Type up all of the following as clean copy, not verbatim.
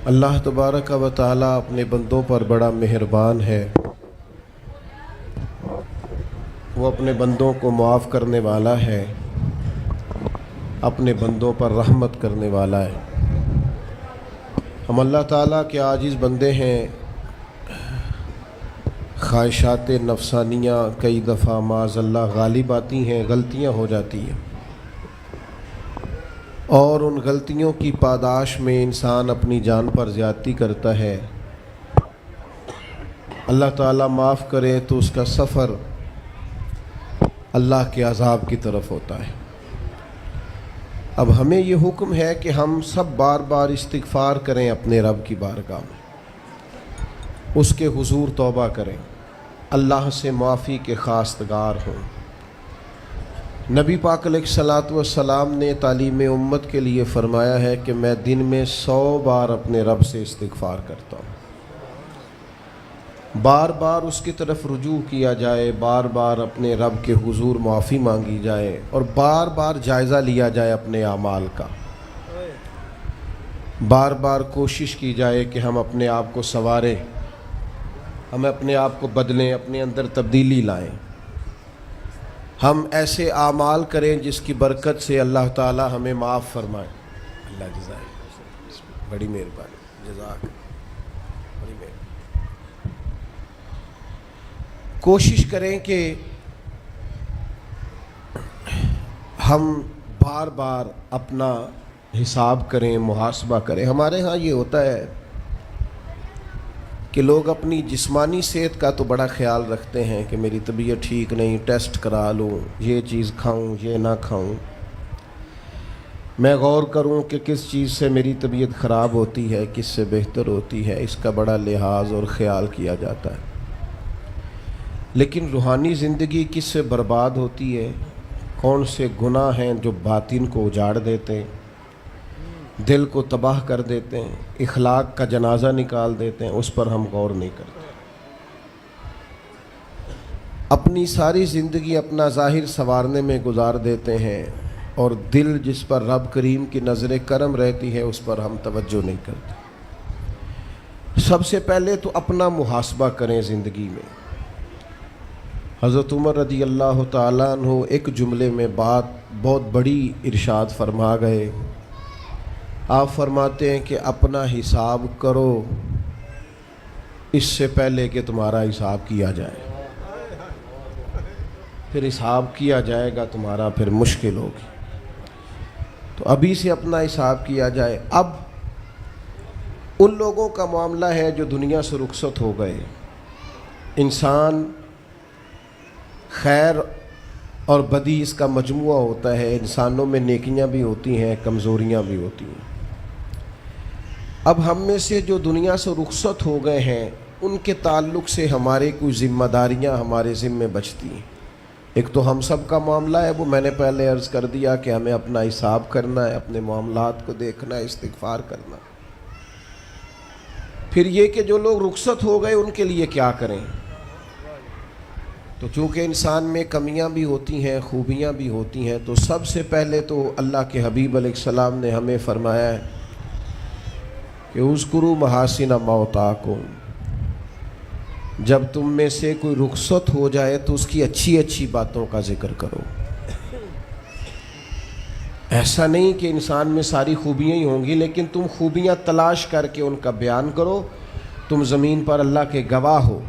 اللہ تبارک و تعالی اپنے بندوں پر بڑا مہربان ہے، وہ اپنے بندوں کو معاف کرنے والا ہے، اپنے بندوں پر رحمت کرنے والا ہے۔ ہم اللہ تعالیٰ کے عاجز بندے ہیں، خواہشات نفسانیہ کئی دفعہ معاذ اللہ غالب آتی ہیں، غلطیاں ہو جاتی ہیں، اور ان غلطیوں کی پاداش میں انسان اپنی جان پر زیادتی کرتا ہے۔ اللہ تعالیٰ معاف کرے تو اس کا سفر اللہ کے عذاب کی طرف ہوتا ہے۔ اب ہمیں یہ حکم ہے کہ ہم سب بار بار استغفار کریں، اپنے رب کی بارگاہ میں اس کے حضور توبہ کریں، اللہ سے معافی کے خواستگار ہوں۔ نبی پاک علیہ الصلوۃ والسلام نے تعلیم امت کے لیے فرمایا ہے کہ میں دن میں 100 بار اپنے رب سے استغفار کرتا ہوں، بار بار اس کی طرف رجوع کیا جائے، بار بار اپنے رب کے حضور معافی مانگی جائے، اور بار بار جائزہ لیا جائے اپنے اعمال کا، بار بار کوشش کی جائے کہ ہم اپنے آپ کو سنواریں، ہم اپنے آپ کو بدلیں، اپنے اندر تبدیلی لائیں، ہم ایسے اعمال کریں جس کی برکت سے اللہ تعالی ہمیں معاف فرمائے۔ اللہ جزائے، بڑی مہربانی، جزاک بڑی مہربانی۔ کوشش کریں کہ ہم بار بار اپنا حساب کریں، محاسبہ کریں۔ ہمارے ہاں یہ ہوتا ہے کہ لوگ اپنی جسمانی صحت کا تو بڑا خیال رکھتے ہیں کہ میری طبیعت ٹھیک نہیں، ٹیسٹ کرا لوں، یہ چیز کھاؤں، یہ نہ کھاؤں، میں غور کروں کہ کس چیز سے میری طبیعت خراب ہوتی ہے، کس سے بہتر ہوتی ہے، اس کا بڑا لحاظ اور خیال کیا جاتا ہے۔ لیکن روحانی زندگی کس سے برباد ہوتی ہے، کون سے گناہ ہیں جو باطن کو اجاڑ دیتے ہیں، دل کو تباہ کر دیتے ہیں، اخلاق کا جنازہ نکال دیتے ہیں، اس پر ہم غور نہیں کرتے۔ اپنی ساری زندگی اپنا ظاہر سنوارنے میں گزار دیتے ہیں، اور دل جس پر رب کریم کی نظر کرم رہتی ہے اس پر ہم توجہ نہیں کرتے۔ سب سے پہلے تو اپنا محاسبہ کریں زندگی میں۔ حضرت عمر رضی اللہ تعالیٰ عنہ ایک جملے میں بات بہت بڑی ارشاد فرما گئے۔ آپ فرماتے ہیں کہ اپنا حساب کرو اس سے پہلے کہ تمہارا حساب کیا جائے، پھر حساب کیا جائے گا تمہارا، پھر مشکل ہوگی۔ تو ابھی سے اپنا حساب کیا جائے۔ اب ان لوگوں کا معاملہ ہے جو دنیا سے رخصت ہو گئے۔ انسان خیر اور بدی اس کا مجموعہ ہوتا ہے، انسانوں میں نیکیاں بھی ہوتی ہیں، کمزوریاں بھی ہوتی ہیں۔ اب ہم میں سے جو دنیا سے رخصت ہو گئے ہیں ان کے تعلق سے ہمارے کچھ ذمہ داریاں ہمارے ذمے بچتی ہیں۔ ایک تو ہم سب کا معاملہ ہے، وہ میں نے پہلے عرض کر دیا کہ ہمیں اپنا حساب کرنا ہے، اپنے معاملات کو دیکھنا ہے، استغفار کرنا۔ پھر یہ کہ جو لوگ رخصت ہو گئے ان کے لیے کیا کریں۔ تو چونکہ انسان میں کمیاں بھی ہوتی ہیں، خوبیاں بھی ہوتی ہیں، تو سب سے پہلے تو اللہ کے حبیب علیہ السلام نے ہمیں فرمایا ہے کہ اذکروا محاسن موتاکم، جب تم میں سے کوئی رخصت ہو جائے تو اس کی اچھی اچھی باتوں کا ذکر کرو۔ ایسا نہیں کہ انسان میں ساری خوبیاں ہی ہوں گی، لیکن تم خوبیاں تلاش کر کے ان کا بیان کرو، تم زمین پر اللہ کے گواہ ہو۔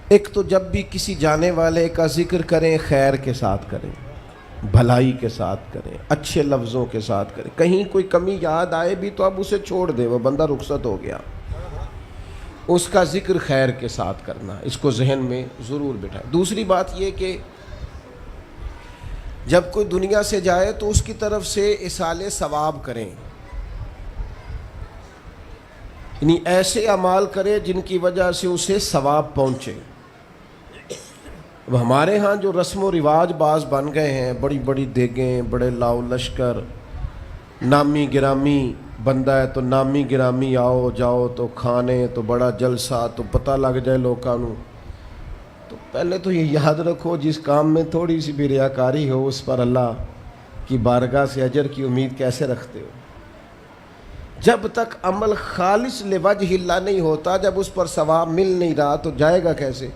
ایک تو جب بھی کسی جانے والے کا ذکر کریں خیر کے ساتھ کریں، بھلائی کے ساتھ کریں، اچھے لفظوں کے ساتھ کریں۔ کہیں کوئی کمی یاد آئے بھی تو اب اسے چھوڑ دے، وہ بندہ رخصت ہو گیا، اس کا ذکر خیر کے ساتھ کرنا، اس کو ذہن میں ضرور بٹھائیں۔ دوسری بات یہ کہ جب کوئی دنیا سے جائے تو اس کی طرف سے ایصال ثواب کریں، یعنی ایسے اعمال کریں جن کی وجہ سے اسے ثواب پہنچے۔ اب ہمارے ہاں جو رسم و رواج بعض بن گئے ہیں، بڑی بڑی دیگیں، بڑے لاؤ لشکر، نامی گرامی بندہ ہے تو نامی گرامی آؤ جاؤ تو کھانے تو بڑا جلسہ تو پتہ لگ جائے لوگوں کو۔ تو پہلے تو یہ یاد رکھو جس کام میں تھوڑی سی بھی ریاکاری ہو اس پر اللہ کی بارگاہ سے اجر کی امید کیسے رکھتے ہو؟ جب تک عمل خالص لوجہ اللہ نہیں ہوتا، جب اس پر ثواب مل نہیں رہا تو جائے گا کیسے؟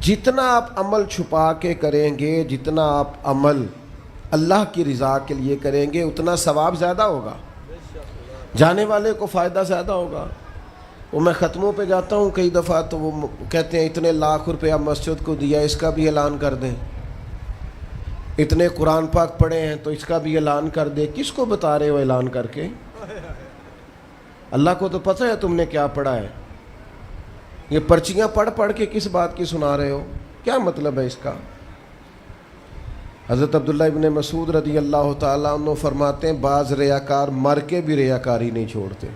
جتنا آپ عمل چھپا کے کریں گے، جتنا آپ عمل اللہ کی رضا کے لیے کریں گے، اتنا ثواب زیادہ ہوگا، جانے والے کو فائدہ زیادہ ہوگا۔ وہ میں ختموں پہ جاتا ہوں کئی دفعہ تو وہ کہتے ہیں اتنے لاکھ روپیہ مسجد کو دیا، اس کا بھی اعلان کر دیں، اتنے قرآن پاک پڑھے ہیں تو اس کا بھی اعلان کر دے۔ کس کو بتا رہے ہو اعلان کر کے؟ اللہ کو تو پتہ ہے تم نے کیا پڑھا ہے، یہ پرچیاں پڑھ پڑھ کے کس بات کی سنا رہے ہو؟ کیا مطلب ہے اس کا؟ حضرت عبداللہ ابن مسعود رضی اللہ تعالیٰ عنہ فرماتے ہیں بعض ریاکار مر کے بھی ریاکاری نہیں چھوڑتے۔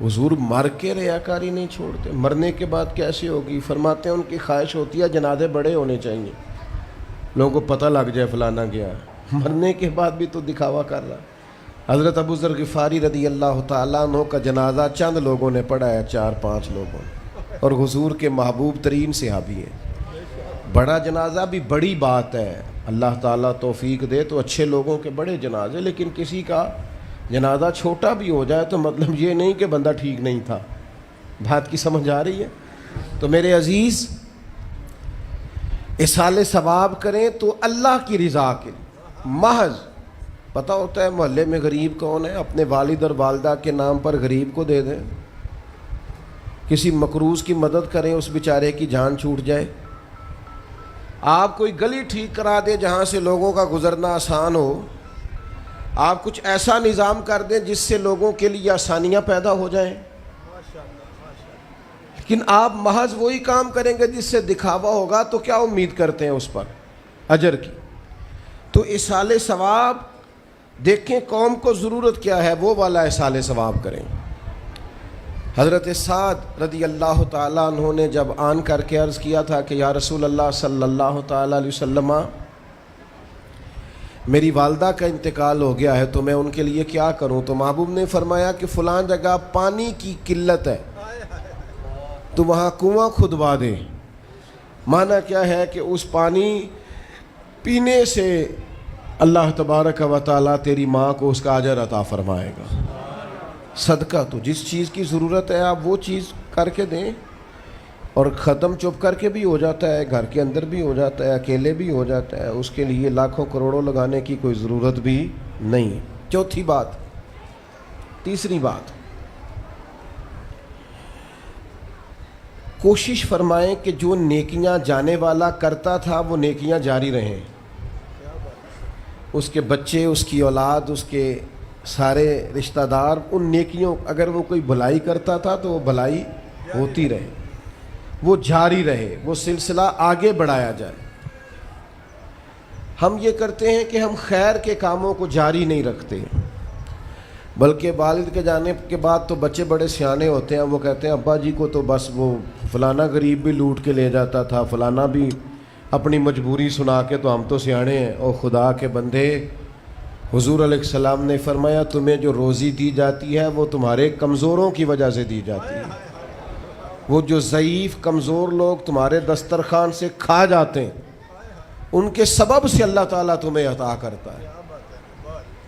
حضور مر کے ریاکاری نہیں چھوڑتے، مرنے کے بعد کیسے ہوگی؟ فرماتے ہیں ان کی خواہش ہوتی ہے جنازے بڑے ہونے چاہیے، لوگوں کو پتہ لگ جائے فلانا گیا، مرنے کے بعد بھی تو دکھاوا کر رہا۔ حضرت ابو ذر غفاری رضی اللہ تعالیٰ عنہ کا جنازہ چند لوگوں نے پڑھا ہے، 4-5 لوگوں نے، اور حضور کے محبوب ترین صحابی ہیں۔ بڑا جنازہ بھی بڑی بات ہے، اللہ تعالیٰ توفیق دے تو اچھے لوگوں کے بڑے جنازے، لیکن کسی کا جنازہ چھوٹا بھی ہو جائے تو مطلب یہ نہیں کہ بندہ ٹھیک نہیں تھا۔ بات کی سمجھ آ رہی ہے؟ تو میرے عزیز، اصال ثواب کریں تو اللہ کی رضا کے محض پتہ ہوتا ہے محلے میں غریب کون ہے، اپنے والد اور والدہ کے نام پر غریب کو دے دیں، کسی مقروض کی مدد کریں، اس بیچارے کی جان چھوٹ جائے۔ آپ کوئی گلی ٹھیک کرا دیں جہاں سے لوگوں کا گزرنا آسان ہو، آپ کچھ ایسا نظام کر دیں جس سے لوگوں کے لیے آسانیاں پیدا ہو جائیں، لیکن آپ محض وہی کام کریں گے جس سے دکھاوا ہوگا تو کیا امید کرتے ہیں اس پر اجر کی؟ تو اصال ثواب دیکھیں قوم کو ضرورت کیا ہے، وہ والا اصال ثواب کریں۔ حضرت سعد رضی اللہ تعالیٰ عنہ نے جب آن کر کے عرض کیا تھا کہ یا رسول اللہ صلی اللہ تعالیٰ علیہ وسلم، میری والدہ کا انتقال ہو گیا ہے تو میں ان کے لیے کیا کروں؟ تو محبوب نے فرمایا کہ فلاں جگہ پانی کی قلت ہے تو وہاں کنواں کھدوا دے۔ معنی کیا ہے کہ اس پانی پینے سے اللہ تبارک و تعالیٰ تیری ماں کو اس کا اجر عطا فرمائے گا۔ صدقہ تو جس چیز کی ضرورت ہے آپ وہ چیز کر کے دیں، اور ختم چپ کر کے بھی ہو جاتا ہے، گھر کے اندر بھی ہو جاتا ہے، اکیلے بھی ہو جاتا ہے، اس کے لیے لاکھوں کروڑوں لگانے کی کوئی ضرورت بھی نہیں۔ چوتھی بات، تیسری بات، کوشش فرمائیں کہ جو نیکیاں جانے والا کرتا تھا وہ نیکیاں جاری رہیں، اس کے بچے، اس کی اولاد، اس کے سارے رشتہ دار ان نیکیوں، اگر وہ کوئی بھلائی کرتا تھا تو وہ بھلائی ہوتی رہے، وہ جاری رہے، وہ سلسلہ آگے بڑھایا جائے۔ ہم یہ کرتے ہیں کہ ہم خیر کے کاموں کو جاری نہیں رکھتے، بلکہ والد کے جانے کے بعد تو بچے بڑے سیانے ہوتے ہیں، وہ کہتے ہیں ابا جی کو تو بس وہ فلانا غریب بھی لوٹ کے لے جاتا تھا، فلانا بھی اپنی مجبوری سنا کے، تو ہم تو سیانے ہیں۔ اور خدا کے بندے، حضور علیہ السلام نے فرمایا تمہیں جو روزی دی جاتی ہے وہ تمہارے کمزوروں کی وجہ سے دی جاتی ہے، وہ جو ضعیف کمزور لوگ تمہارے دسترخوان سے کھا جاتے ہیں ان کے سبب سے اللہ تعالیٰ تمہیں عطا کرتا ہے۔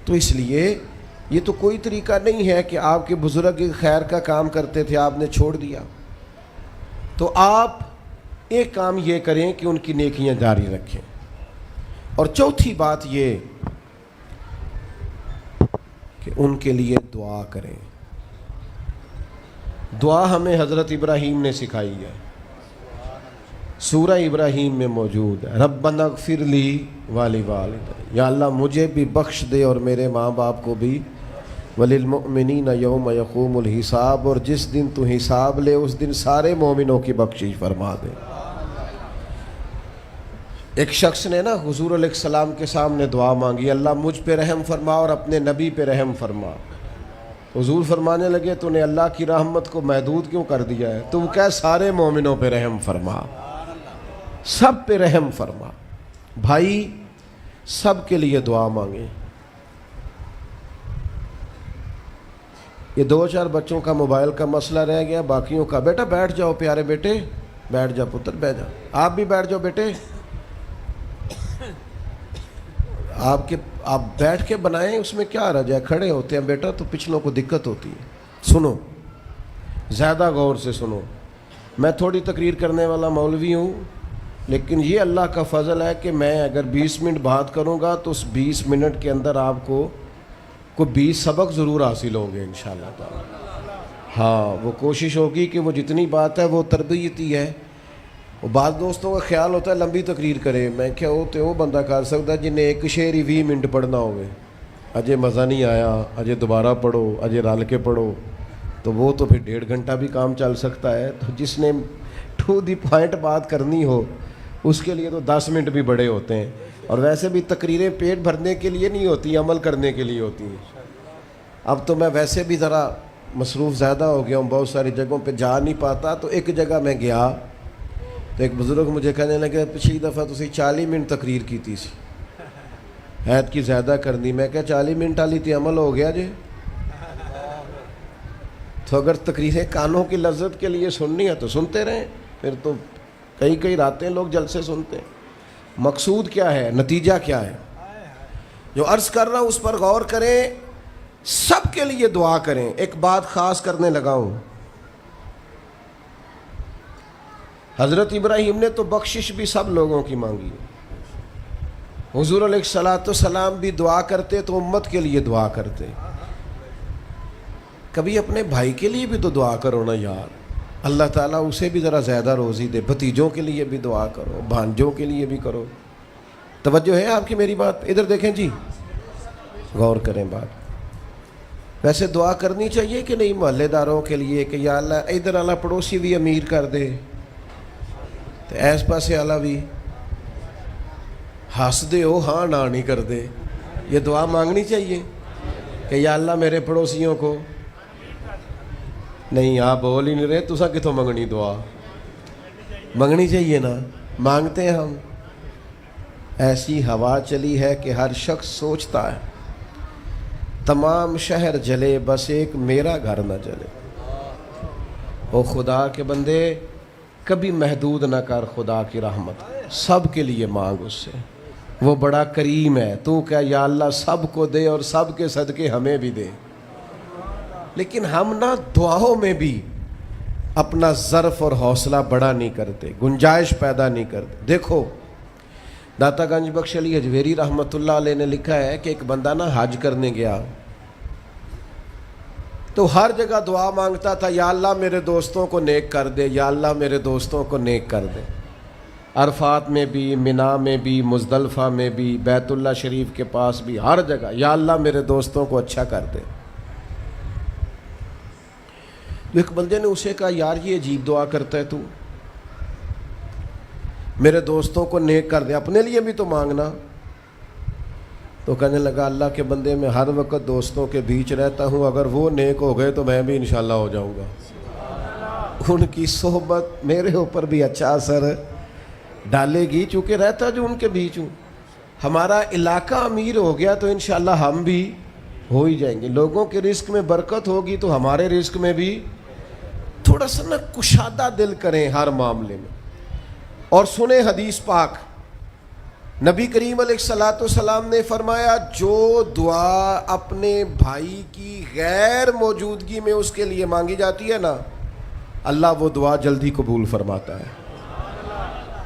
تو اس لیے یہ تو کوئی طریقہ نہیں ہے کہ آپ کے بزرگ خیر کا کام کرتے تھے آپ نے چھوڑ دیا، تو آپ ایک کام یہ کریں کہ ان کی نیکیاں جاری رکھیں۔ اور چوتھی بات یہ کہ ان کے لیے دعا کریں۔ دعا ہمیں حضرت ابراہیم نے سکھائی ہے، سورہ ابراہیم میں موجود ہے، ربنا اغفر لی ولوالدی، یا اللہ مجھے بھی بخش دے اور میرے ماں باپ کو بھی، وللمؤمنین یوم یقوم الحساب، اور جس دن تو حساب لے اس دن سارے مومنوں کی بخشش فرما دے۔ ایک شخص نے نا حضور علیہ السلام کے سامنے دعا مانگی، اللہ مجھ پہ رحم فرما اور اپنے نبی پہ رحم فرما۔ حضور فرمانے لگے تو نے اللہ کی رحمت کو محدود کیوں کر دیا ہے؟ تم کہہ سارے مومنوں پہ رحم فرما، سب پہ رحم فرما۔ بھائی سب کے لیے دعا مانگیں۔ یہ 2-4 بچوں کا موبائل کا مسئلہ رہ گیا، باقیوں کا بیٹا بیٹھ جاؤ، پیارے بیٹے بیٹھ جاؤ، پتر بیٹھ جاؤ، آپ بھی بیٹھ جاؤ بیٹے، آپ بیٹھ کے بنائیں، اس میں کیا رجا ہے؟ کھڑے ہوتے ہیں بیٹا تو پچھلوں کو دقت ہوتی ہے. سنو، زیادہ غور سے سنو. میں تھوڑی تقریر کرنے والا مولوی ہوں، لیکن یہ اللہ کا فضل ہے کہ میں اگر 20 منٹ بات کروں گا تو اس 20 منٹ کے اندر آپ کو 20 سبق ضرور حاصل ہوں گے انشاءاللہ تعالی. ہاں، وہ کوشش ہوگی کہ وہ جتنی بات ہے وہ تربیتی ہے. وہ بعض دوستوں کا خیال ہوتا ہے لمبی تقریر کرے. میں کیا ہوتے وہ بندہ کر سکتا جنہیں ایک شعر ہی 20 منٹ پڑھنا ہوئے، اجے مزہ نہیں آیا، اجے دوبارہ پڑھو، اجے رل کے پڑھو، تو وہ تو پھر 1.5 گھنٹہ بھی کام چل سکتا ہے. تو جس نے ٹو دی پوائنٹ بات کرنی ہو اس کے لیے تو 10 منٹ بھی بڑے ہوتے ہیں. اور ویسے بھی تقریریں پیٹ بھرنے کے لیے نہیں ہوتی، عمل کرنے کے لیے ہوتی ہیں. اب تو میں ویسے بھی ذرا مصروف زیادہ ہو گیا ہوں، بہت ساری جگہوں پہ جا نہیں پاتا. تو ایک جگہ میں گیا تو ایک بزرگ مجھے کہنے لگے پچھلی دفعہ تسی 40 منٹ تقریر کی تھی سی، عید کی زیادہ کرنی. میں کہا 40 منٹ والی تے عمل ہو گیا جی. تو اگر تقریریں کانوں کی لذت کے لیے سننی ہے تو سنتے رہیں، پھر تو کئی راتیں لوگ جلسے سنتے ہیں. مقصود کیا ہے؟ نتیجہ کیا ہے؟ جو عرض کر رہا ہوں اس پر غور کریں، سب کے لیے دعا کریں. ایک بات خاص کرنے لگا ہوں، حضرت ابراہیم نے تو بخشش بھی سب لوگوں کی مانگی. حضور علیہ الصلوۃ والسلام بھی دعا کرتے تو امت کے لیے دعا کرتے. کبھی اپنے بھائی کے لیے بھی تو دعا کرو نا یار، اللہ تعالیٰ اسے بھی ذرا زیادہ روزی دے. بھتیجوں کے لیے بھی دعا کرو، بھانجوں کے لیے بھی کرو. توجہ ہے آپ کی میری بات؟ ادھر دیکھیں جی، غور کریں بات. ویسے دعا کرنی چاہیے کہ نہیں محلے داروں کے لیے کہ یا اللہ ادھر والا پڑوسی بھی امیر کر دے، تو ایس پاسے والا بھی ہنس دے ہو ہاں نہ نہیں کر دے. یہ دعا مانگنی چاہیے کہ یا اللہ میرے پڑوسیوں کو. نہیں آپ بول ہی نہیں رہے، تسا کتوں منگنی دعا؟ منگنی چاہیے نا، مانگتے ہیں ہم. ایسی ہوا چلی ہے کہ ہر شخص سوچتا ہے تمام شہر جلے بس ایک میرا گھر نہ جلے. او خدا کے بندے کبھی محدود نہ کر خدا کی رحمت، سب کے لیے مانگ اس سے. وہ بڑا کریم ہے. تو کیا یا اللہ سب کو دے اور سب کے صدقے ہمیں بھی دے. لیکن ہم نہ دعاؤں میں بھی اپنا ظرف اور حوصلہ بڑا نہیں کرتے، گنجائش پیدا نہیں کرتے. دیکھو داتا گنج بخش علی حجویری رحمۃ اللہ علیہ نے لکھا ہے کہ ایک بندہ نا حج کرنے گیا تو ہر جگہ دعا مانگتا تھا، یا اللہ میرے دوستوں کو نیک کر دے، یا اللہ میرے دوستوں کو نیک کر دے. عرفات میں بھی، منا میں بھی، مزدلفہ میں بھی، بیت اللہ شریف کے پاس بھی، ہر جگہ یا اللہ میرے دوستوں کو اچھا کر دے. ایک بندے نے اسے کہا یار یہ عجیب دعا کرتا ہے تو، میرے دوستوں کو نیک کر دے، اپنے لیے بھی تو مانگنا. تو کہنے لگا اللہ کے بندے میں ہر وقت دوستوں کے بیچ رہتا ہوں، اگر وہ نیک ہو گئے تو میں بھی انشاءاللہ ہو جاؤں گا. ان کی صحبت میرے اوپر بھی اچھا اثر ڈالے گی چونکہ رہتا جو ان کے بیچ ہوں. ہمارا علاقہ امیر ہو گیا تو انشاءاللہ ہم بھی ہو ہی جائیں گے. لوگوں کے رزق میں برکت ہوگی تو ہمارے رزق میں بھی تھوڑا سا نا کشادہ دل کریں ہر معاملے میں. اور سنیں حدیث پاک، نبی کریم علیہ الصلوۃ والسلام نے فرمایا جو دعا اپنے بھائی کی غیر موجودگی میں اس کے لیے مانگی جاتی ہے نا، اللہ وہ دعا جلدی قبول فرماتا ہے.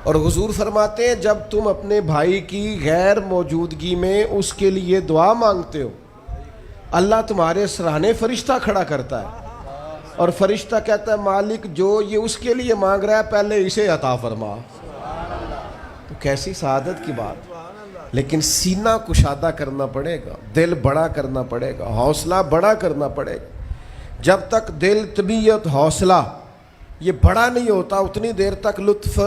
اور حضور فرماتے ہیں جب تم اپنے بھائی کی غیر موجودگی میں اس کے لیے دعا مانگتے ہو، اللہ تمہارے سرانے فرشتہ کھڑا کرتا ہے اور فرشتہ کہتا ہے مالک جو یہ اس کے لیے مانگ رہا ہے پہلے اسے عطا فرما. تو کیسی سعادت کی بات. لیکن سینہ کشادہ کرنا پڑے گا، دل بڑا کرنا پڑے گا، حوصلہ بڑا کرنا پڑے گا. جب تک دل، طبیعت، حوصلہ یہ بڑا نہیں ہوتا اتنی دیر تک لطف.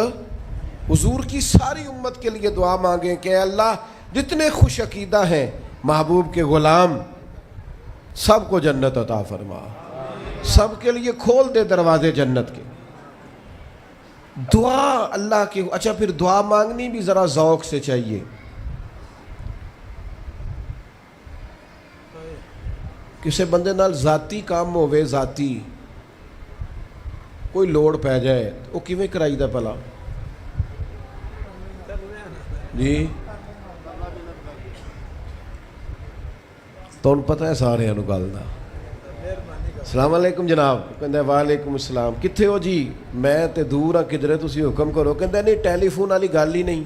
حضور کی ساری امت کے لیے دعا مانگیں کہ اے اللہ جتنے خوش عقیدہ ہیں محبوب کے غلام سب کو جنت عطا فرما، سب کے لیے کھول دے دروازے جنت کے. دعا اللہ کی. اچھا پھر دعا مانگنی بھی ذرا ذوق سے چاہیے. کسی بندے نال ذاتی کام ہوئے، ذاتی کوئی لوڑ پہ جائے وہ کیویں کرائی دا پلا جی؟ ਤੁਹਾਨੂੰ ਪਤਾ ਹੈ ਸਾਰਿਆਂ ਨੂੰ ਗੱਲ ਦਾ। ਸਲਾਮ ਅਲੈਕੁਮ ਜਨਾਬ। ਕਹਿੰਦਾ ਵਾਲੇਕੁਮ ਅਸਲਾਮ। ਕਿੱਥੇ ਹੋ ਜੀ? ਮੈਂ ਤੇ ਦੂਰ ਆ ਕਿਧਰੇ, ਤੁਸੀਂ ਹੁਕਮ ਕਰੋ। ਕਹਿੰਦਾ ਨਹੀਂ ਟੈਲੀਫੋਨ ਵਾਲੀ ਗੱਲ ਹੀ ਨਹੀਂ,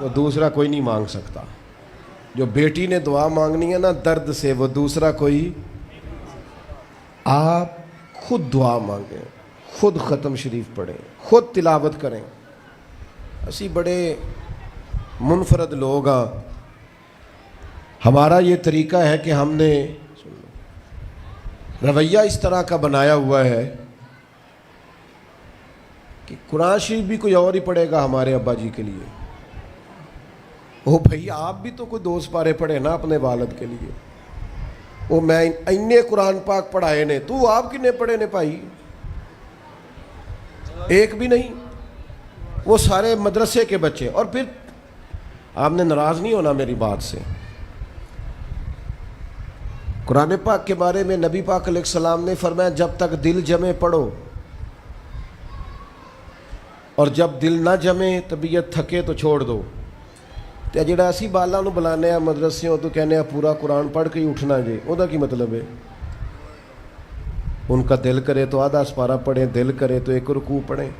وہ دوسرا کوئی نہیں مانگ سکتا. جو بیٹی نے دعا مانگنی ہے نا درد سے، وہ دوسرا کوئی. آپ خود دعا مانگیں، خود ختم شریف پڑھیں، خود تلاوت کریں. اسی بڑے منفرد لوگ ہاں. ہمارا یہ طریقہ ہے کہ ہم نے رویہ اس طرح کا بنایا ہوا ہے کہ قرآن شریف بھی کوئی اور ہی پڑھے گا ہمارے ابا جی کے لیے. او بھائی آپ بھی تو کوئی 2 پارے پڑھے نا اپنے والد کے لیے. وہ میں اینے قرآن پاک پڑھائے نے، تو آپ کنے پڑھے نے بھائی؟ ایک بھی نہیں. وہ سارے مدرسے کے بچے. اور پھر آپ نے ناراض نہیں ہونا میری بات سے. قرآن پاک کے بارے میں نبی پاک علیہ السلام نے فرمایا جب تک دل جمے پڑھو، اور جب دل نہ جمے طبیعت تھکے تو چھوڑ دو. تو جڑا اسی بالا نو بلانے مدرسے تو کہنے پورا قرآن پڑھ کے ہی اٹھنا جی، وہ کی مطلب ہے؟ ان کا دل کرے تو آدھا سپارہ پڑھیں، دل کرے تو 1 رکوع پڑھیں.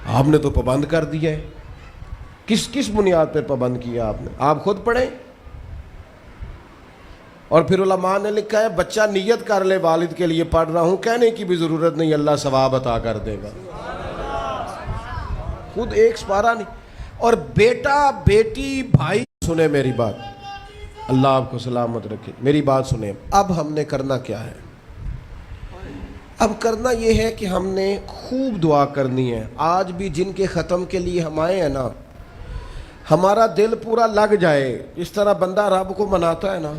آپ نے تو پابند کر دیا ہے. کس بنیاد پر پابند کیا آپ نے؟ آپ خود پڑھیں. اور پھر علماء نے لکھا ہے بچہ نیت کر لے والد کے لیے پڑھ رہا ہوں، کہنے کی بھی ضرورت نہیں، اللہ ثواب عطا کر دے گا. خود 1 سپارہ نہیں. اور بیٹا بیٹی بھائی سنیں میری بات، اللہ آپ کو سلامت رکھے، میری بات سنیں. اب ہم نے کرنا کیا ہے؟ اب کرنا یہ ہے کہ ہم نے خوب دعا کرنی ہے. آج بھی جن کے ختم کے لیے ہم آئے ہیں نا، ہمارا دل پورا لگ جائے. اس طرح بندہ رب کو مناتا ہے نا،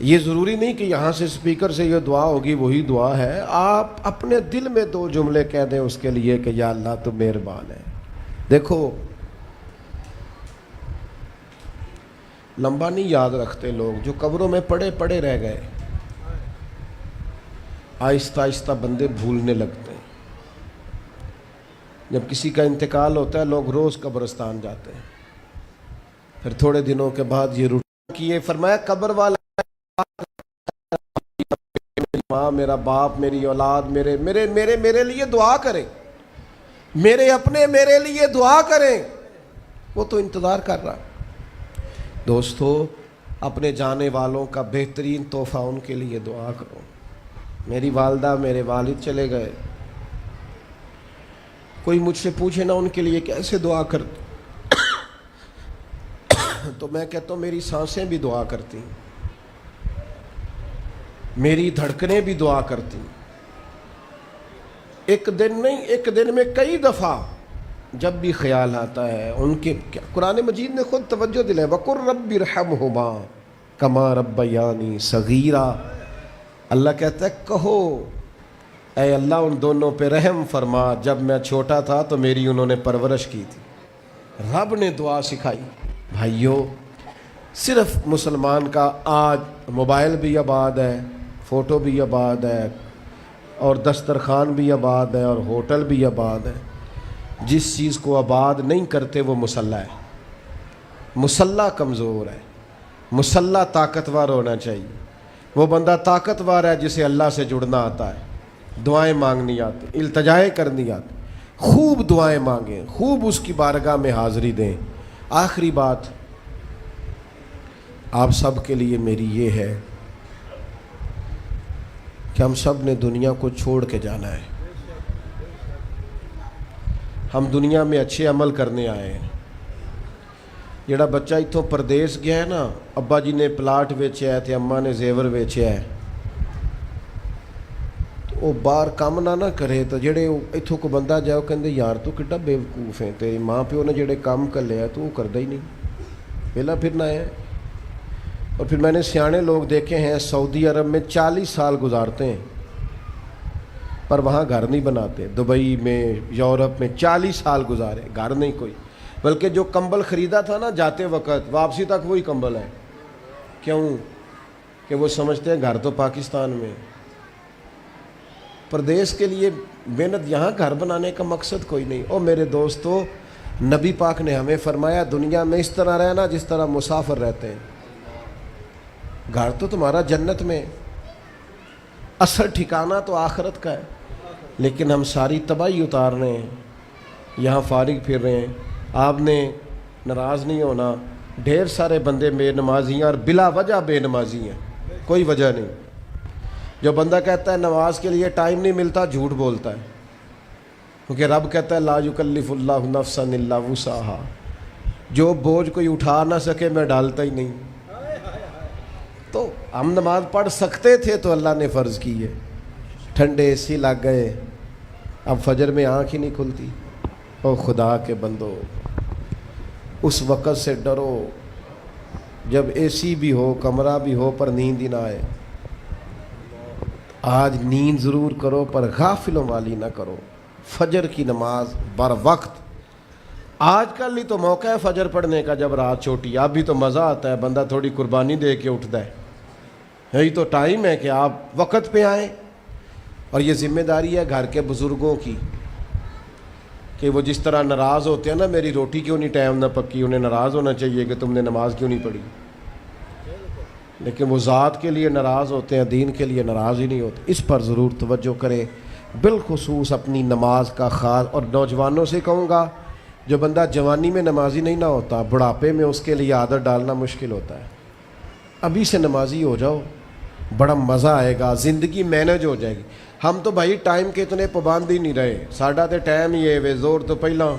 یہ ضروری نہیں کہ یہاں سے سپیکر سے یہ دعا ہوگی وہی دعا ہے. آپ اپنے دل میں 2 جملے کہہ دیں اس کے لیے کہ یا اللہ تو مہربان ہے. دیکھو لمبا نہیں یاد رکھتے لوگ، جو قبروں میں پڑے رہ گئے. آہستہ آہستہ بندے بھولنے لگتے ہیں. جب کسی کا انتقال ہوتا ہے لوگ روز قبرستان جاتے ہیں. پھر تھوڑے دنوں کے بعد یہ روٹین کیے. فرمایا قبر والا میری ماں، میرا باپ، میری اولاد میرے میرے میرے میرے لیے دعا کریں، میرے اپنے میرے لیے دعا کریں. وہ تو انتظار کر رہا. دوستو اپنے جانے والوں کا بہترین تحفہ ان کے لیے دعا کرو. میری والدہ میرے والد چلے گئے، کوئی مجھ سے پوچھے نا ان کے لیے کیسے دعا کرتے تو میں کہتا ہوں میری سانسیں بھی دعا کرتی، میری دھڑکنیں بھی دعا کرتی. ایک دن نہیں، ایک دن میں کئی دفعہ جب بھی خیال آتا ہے ان کے. قرآن مجید نے خود توجہ دلائی وَقُلْ رَبِّ ارْحَمْهُمَا كَمَا رَبَّيَانِي صَغِيرًا. اللہ کہتا ہے کہو اے اللہ ان دونوں پہ رحم فرما، جب میں چھوٹا تھا تو میری انہوں نے پرورش کی تھی. رب نے دعا سکھائی. بھائیو صرف مسلمان کا آج موبائل بھی آباد ہے، فوٹو بھی آباد ہے، اور دسترخوان بھی آباد ہے، اور ہوٹل بھی آباد ہے. جس چیز کو آباد نہیں کرتے وہ مسلح ہے. مسلح کمزور ہے، مسلح طاقتور ہونا چاہیے. وہ بندہ طاقتور ہے جسے اللہ سے جڑنا آتا ہے، دعائیں مانگنی آتی، التجائیں کرنی آتی. خوب دعائیں مانگیں، خوب اس کی بارگاہ میں حاضری دیں. آخری بات آپ سب کے لیے میری یہ ہے کہ ہم سب نے دنیا کو چھوڑ کے جانا ہے. ہم دنیا میں اچھے عمل کرنے آئے ہیں. جڑا بچہ اتوں پردیس گیا ہے نا، ابا جی نے پلاٹ ویچیا ہے تے اماں نے زیور ویچیا ہے، تو وہ باہر کام نہ کرے. تو جڑے اتوں کو بندہ جائے وہ کہندے یار تو کڈا بیوقوف ہے، تیری ماں پیو نے جڑے کام کر لیا تو وہ کردا ہی نہیں، پہلا پھرنا ہے. اور پھر میں نے سیانے لوگ دیکھے ہیں سعودی عرب میں 40 سال گزارتے ہیں پر وہاں گھر نہیں بناتے. دبئی میں، یورپ میں 40 سال گزارے، گھر نہیں کوئی. بلکہ جو کمبل خریدا تھا نا جاتے وقت واپسی تک وہی کمبل ہے. کیوں؟ کہ وہ سمجھتے ہیں گھر تو پاکستان میں. پردیس کے لیے محنت، یہاں گھر بنانے کا مقصد کوئی نہیں. اور میرے دوستو نبی پاک نے ہمیں فرمایا دنیا میں اس طرح رہنا جس طرح مسافر رہتے ہیں. گھر تو تمہارا جنت میں، اصل ٹھکانہ تو آخرت کا ہے. لیکن ہم ساری تباہی اتار رہے ہیں، یہاں فارغ پھر رہے ہیں. آپ نے ناراض نہیں ہونا. ڈھیر سارے بندے بے نمازی ہیں اور بلا وجہ بے نمازی ہیں, کوئی وجہ نہیں. جو بندہ کہتا ہے نماز کے لیے ٹائم نہیں ملتا, جھوٹ بولتا ہے, کیونکہ رب کہتا ہے لا یکلف اللہ نفسا الا وسعہا, جو بوجھ کوئی اٹھا نہ سکے میں ڈالتا ہی نہیں. تو ہم نماز پڑھ سکتے تھے تو اللہ نے فرض کی ہے. ٹھنڈے اے سی لگ گئے, اب فجر میں آنکھ ہی نہیں کھلتی. او خدا کے بندو, اس وقت سے ڈرو جب اے سی بھی ہو, کمرہ بھی ہو, پر نیند ہی نہ آئے. آج نیند ضرور کرو پر غافلوں والی نہ کرو. فجر کی نماز بر وقت. آج کل ہی تو موقع ہے فجر پڑھنے کا جب رات چھوٹی. اب بھی تو مزہ آتا ہے, بندہ تھوڑی قربانی دے کے اٹھتا ہے. یہی تو ٹائم ہے کہ آپ وقت پہ آئیں. اور یہ ذمہ داری ہے گھر کے بزرگوں کی کہ وہ جس طرح ناراض ہوتے ہیں نا, میری روٹی کیوں نہیں ٹائم نہ پکی, انہیں ناراض ہونا چاہیے کہ تم نے نماز کیوں نہیں پڑھی. لیکن وہ ذات کے لیے ناراض ہوتے ہیں, دین کے لیے ناراض ہی نہیں ہوتے. اس پر ضرور توجہ کریں, بالخصوص اپنی نماز کا خاص. اور نوجوانوں سے کہوں گا, جو بندہ جوانی میں نمازی نہیں نہ ہوتا, بڑھاپے میں اس کے لیے عادت ڈالنا مشکل ہوتا ہے. ابھی سے نمازی ہو جاؤ, بڑا مزہ آئے گا, زندگی مینج ہو جائے گی. ہم تو بھائی ٹائم کے اتنے پابند ہی نہیں رہے. ساڈا تو ٹائم ہی ہے وے, زور تو پہلا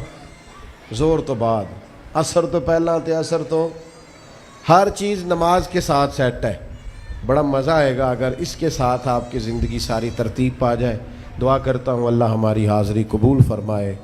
زور تو بعد, عصر تو پہلا تے عصر تو, ہر چیز نماز کے ساتھ سیٹ ہے. بڑا مزہ آئے گا اگر اس کے ساتھ آپ کی زندگی ساری ترتیب پا جائے. دعا کرتا ہوں اللہ ہماری حاضری قبول فرمائے.